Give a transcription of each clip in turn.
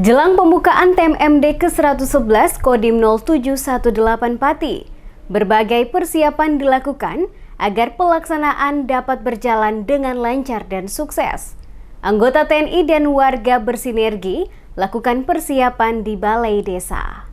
Jelang pembukaan TMMD ke-111 Kodim 0718 Pati, berbagai persiapan dilakukan agar pelaksanaan dapat berjalan dengan lancar dan sukses. Anggota TNI dan warga bersinergi lakukan persiapan di Balai Desa.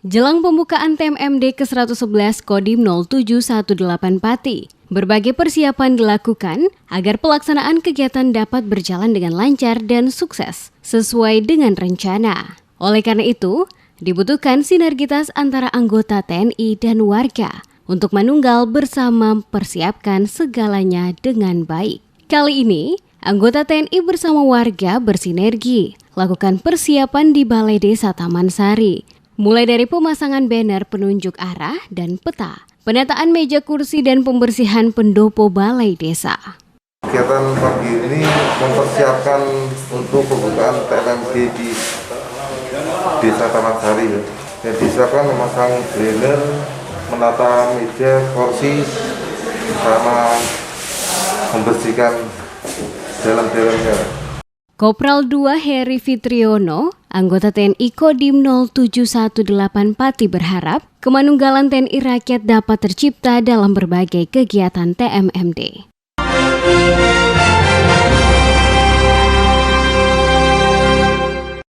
Jelang pembukaan TMMD ke-111 Kodim 0718 Pati, berbagai persiapan dilakukan agar pelaksanaan kegiatan dapat berjalan dengan lancar dan sukses sesuai dengan rencana. Oleh karena itu, dibutuhkan sinergitas antara anggota TNI dan warga untuk manunggal bersama mempersiapkan segalanya dengan baik. Kali ini, anggota TNI bersama warga bersinergi lakukan persiapan di Balai Desa Taman Sari, mulai dari pemasangan banner penunjuk arah dan peta, penataan meja kursi dan pembersihan pendopo Balai Desa. Kegiatan pagi ini mempersiapkan untuk pembukaan TMMD di Desa Taman Sari. Yang disiapkan memasang banner, menata meja, kursi, sama membersihkan dalam-dalamnya. Kopral 2 Heri Fitriono, anggota TNI Kodim 0718 Pati berharap kemanunggalan TNI rakyat dapat tercipta dalam berbagai kegiatan TMMD.